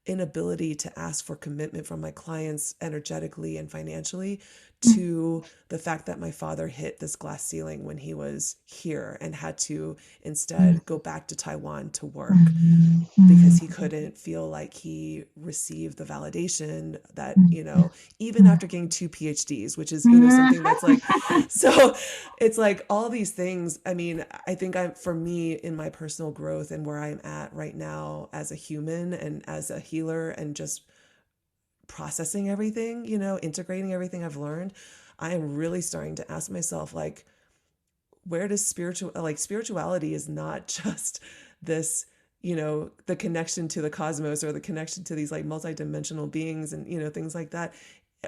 inability to ask for commitment from my clients energetically and financially to the fact that my father hit this glass ceiling when he was here and had to instead go back to Taiwan to work because he couldn't feel like he received the validation that, even after getting 2 PhDs, which is, something that's like, so it's like all these things. I mean, I think for me in my personal growth and where I'm at right now as a human and as a healer and just processing everything, integrating everything I've learned, I am really starting to ask myself, where does spirituality is not just this, the connection to the cosmos or the connection to these multidimensional beings and, things like that,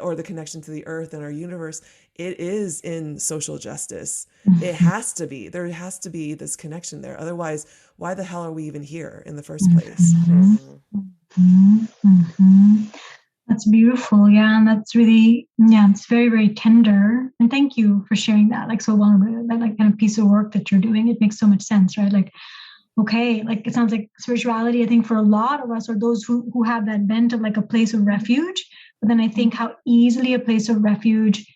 or the connection to the earth and our universe. It is in social justice. It has to be. There has to be this connection there. Otherwise, why the hell are we even here in the first place? That's beautiful. Yeah. And that's really, it's very, very tender. And thank you for sharing that, so vulnerable, that kind of piece of work that you're doing. It makes so much sense, right? Okay, it sounds like spirituality, I think for a lot of us, or those who have that bent of a place of refuge. But then I think how easily a place of refuge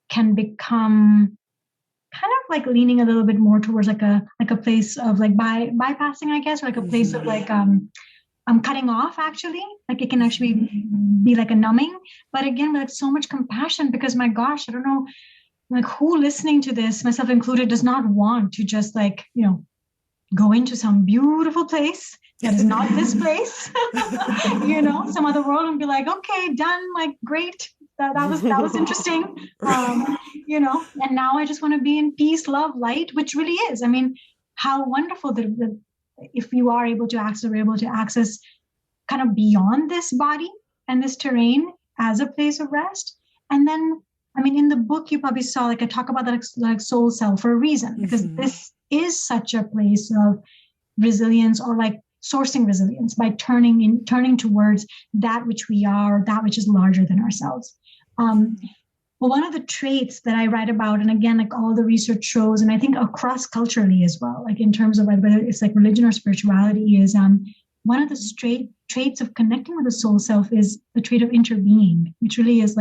can become kind of leaning a little bit more towards a place of bypassing, I guess, or a place of cutting off, actually. It can actually be a numbing, but again, with so much compassion, because my gosh, I don't know, who listening to this, myself included, does not want to just go into some beautiful place that is not this place, some other world, and be okay, done, great. That was interesting. And now I just want to be in peace, love, light, which really is. I mean, how wonderful that if you are able to access kind of beyond this body and this terrain as a place of rest. And then, I mean, in the book, you probably saw, I talk about that soul self for a reason, because this is such a place of resilience, or sourcing resilience by turning towards that which we are, that which is larger than ourselves. Well, one of the traits that I write about, and again, all the research shows, and I think across culturally as well, in terms of whether it's religion or spirituality, is one of the traits of connecting with the soul self is the trait of interbeing, which really is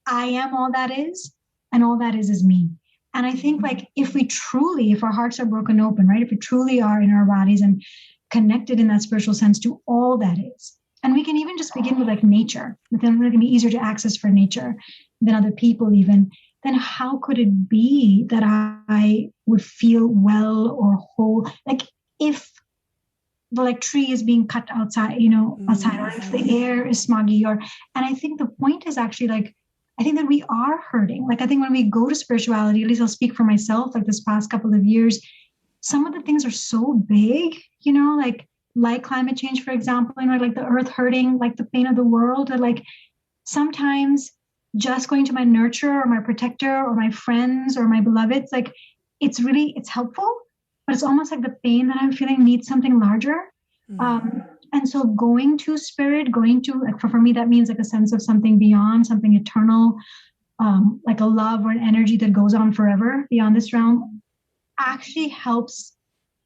I am all that is, and all that is me. And I think if our hearts are broken open, right? If we truly are in our bodies and connected in that spiritual sense to all that is, and we can even just begin with nature, but then it can be easier to access for nature than other people even, then how could it be that I would feel well or whole? If the tree is being cut outside, outside, or if the air is smoggy, and I think the point is actually I think that we are hurting. Like, I think when we go to spirituality, at least I'll speak for myself, like this past couple of years, some of the things are so big, like climate change, for example, like the earth hurting, like the pain of the world, that like sometimes just going to my nurturer or my protector or my friends or my beloveds, like it's helpful, but it's almost like the pain that I'm feeling needs something larger. And so going to spirit, going to, like for me, that means like a sense of something beyond, something eternal, like a love or an energy that goes on forever beyond this realm, actually helps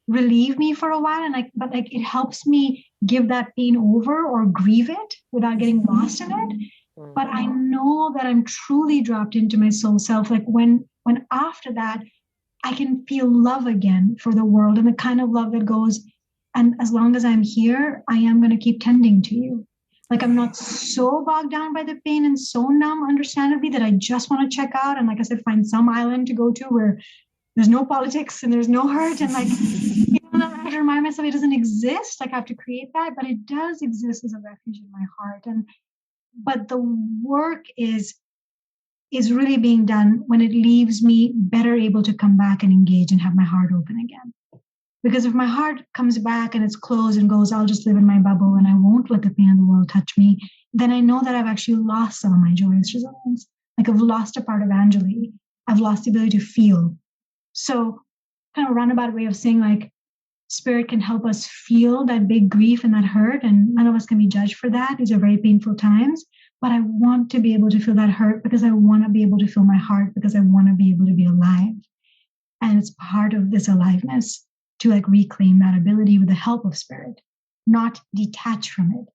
relieve me for a while. And but it helps me give that pain over or grieve it without getting lost in it. But I know that I'm truly dropped into my soul self. Like when after that, I can feel love again for the world, and the kind of love that goes, and as long as I'm here, I am going to keep tending to you. Like I'm not so bogged down by the pain and so numb, understandably, that I just want to check out and, like I said, find some island to go to where there's no politics and there's no hurt, and like I have to remind myself it doesn't exist. Like I have to create that, but it does exist as a refuge in my heart. But the work is really being done when it leaves me better able to come back and engage and have my heart open again. Because if my heart comes back and it's closed and goes, I'll just live in my bubble and I won't let the pain of the world touch me, then I know that I've actually lost some of my joyous resilience. Like I've lost a part of Anjali. I've lost the ability to feel. So kind of a roundabout way of saying, like, spirit can help us feel that big grief and that hurt, and none of us can be judged for that. These are very painful times, but I want to be able to feel that hurt because I want to be able to feel my heart, because I want to be able to be alive. And it's part of this aliveness to like reclaim that ability with the help of spirit, not detach from it,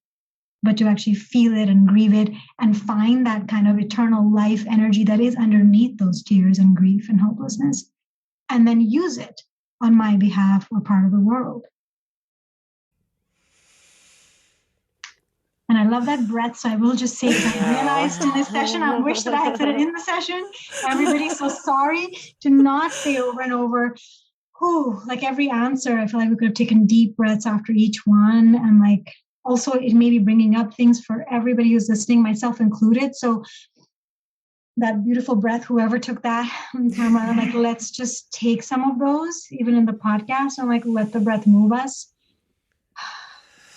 but to actually feel it and grieve it and find that kind of eternal life energy that is underneath those tears and grief and hopelessness, and then use it on my behalf or part of the world. And I love that breath, so I will just say that I realized in this session, I wish that I had said it in the session. Everybody's so sorry to not say over and over, like every answer. I feel like we could have taken deep breaths after each one. And like also it may be bringing up things for everybody who's listening, myself included. So that beautiful breath, whoever took that on camera, I'm like, let's just take some of those, even in the podcast. I'm like, let the breath move us.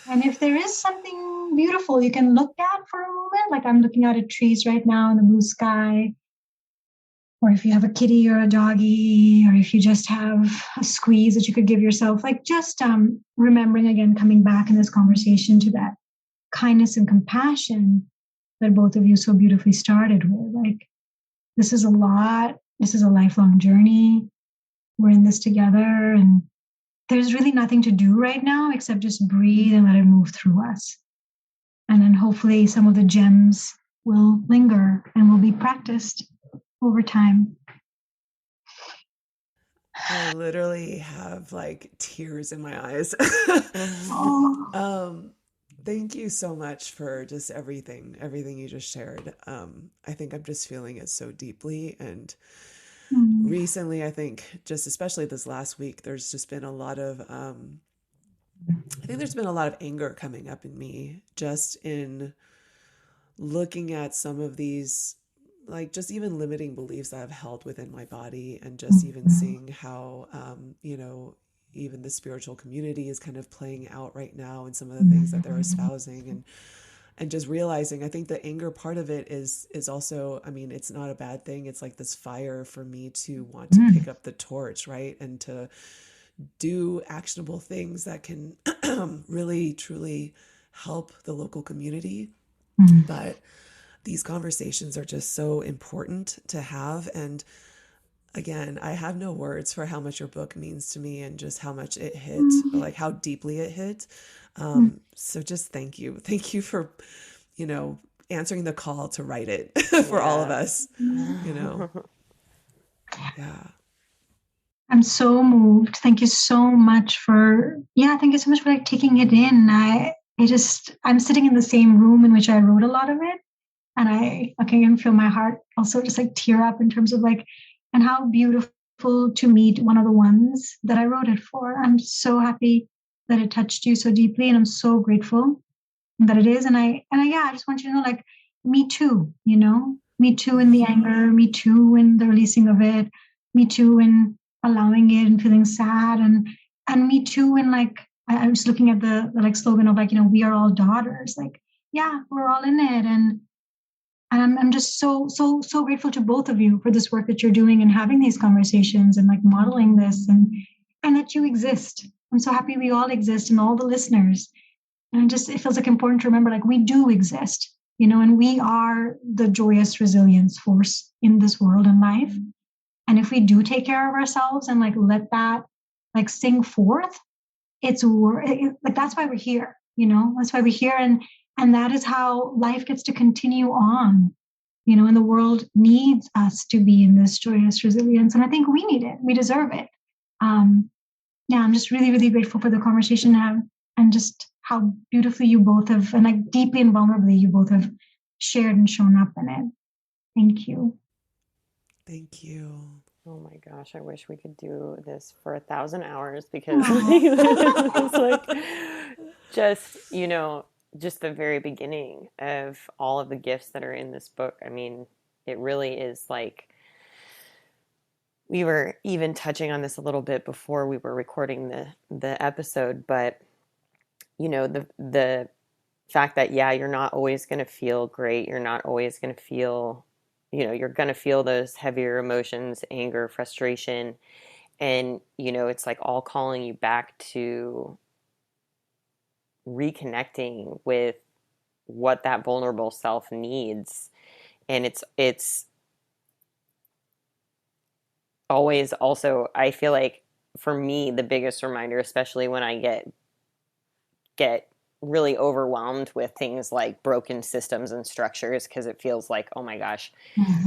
And if there is something beautiful you can look at for a moment, like I'm looking out at trees right now in the blue sky, or if you have a kitty or a doggy, or if you just have a squeeze that you could give yourself, like just remembering again, coming back in this conversation to that kindness and compassion that both of you so beautifully started with. Like, this is a lot. This is a lifelong journey. We're in this together, and there's really nothing to do right now except just breathe and let it move through us. And then hopefully some of the gems will linger and will be practiced over time. I literally have like tears in my eyes. Thank you so much for just everything you just shared. I think I'm just feeling it so deeply. And recently, I think just especially this last week, there's just been a lot of, I think there's been a lot of anger coming up in me just in looking at some of these, like just even limiting beliefs that I've held within my body, and just even seeing how, even the spiritual community is kind of playing out right now, and some of the things that they're espousing, and just realizing, I think the anger part of it is also, I mean, it's not a bad thing. It's like this fire for me to want to pick up the torch, right? And to do actionable things that can really, truly help the local community. But these conversations are just so important to have. And again, I have no words for how much your book means to me, and just how much it hit, or like how deeply it hit. So just thank you. Thank you for, answering the call to write it for all of us, Yeah. I'm so moved. Thank you so much for like taking it in. I'm sitting in the same room in which I wrote a lot of it. And I can feel my heart also just like tear up in terms of like, and how beautiful to meet one of the ones that I wrote it for. I'm so happy that it touched you so deeply, and I'm so grateful that it is. And I just want you to know, like, me too, Me too in the anger, me too in the releasing of it, me too in allowing it and feeling sad, and me too in like I was looking at the like slogan of like, we are all daughters. Like, yeah, we're all in it. And I'm just so grateful to both of you for this work that you're doing and having these conversations and like modeling this and that you exist. I'm so happy we all exist and all the listeners. And it feels like important to remember, like we do exist, and we are the joyous resilience force in this world and life. And if we do take care of ourselves and like let that like sing forth, like that's why we're here, that's why we're here. And that is how life gets to continue on, and the world needs us to be in this joyous resilience. And I think we need it. We deserve it. Yeah, I'm just really, really grateful for the conversation and just how beautifully you both have, and like deeply and vulnerably, you both have shared and shown up in it. Thank you. Thank you. Oh my gosh, I wish we could do this for 1,000 hours because it's like just, just the very beginning of all of the gifts that are in this book. I mean, it really is like, we were even touching on this a little bit before we were recording the episode, but the fact that, yeah, you're not always going to feel great. You're not always going to feel, you're going to feel those heavier emotions, anger, frustration. And, it's like all calling you back to reconnecting with what that vulnerable self needs. And it's always also, I feel like for me, the biggest reminder, especially when I get really overwhelmed with things like broken systems and structures, because it feels like, oh my gosh,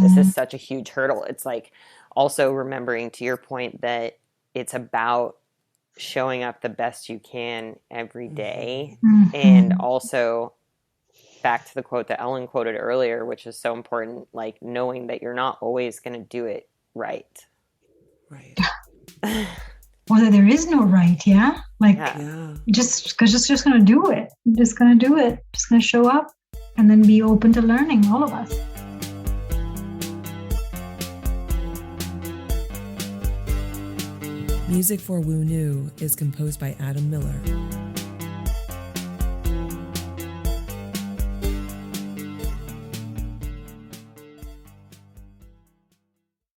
this is such a huge hurdle. It's like also remembering, to your point, that it's about showing up the best you can every day. And also back to the quote that Ellen quoted earlier, which is so important, like knowing that you're not always going to do it right. Right. Or that there is no right, yeah? Like, just gonna do it. Just gonna do it. Just gonna show up and then be open to learning, all of us. Music for Woo New is composed by Adam Miller.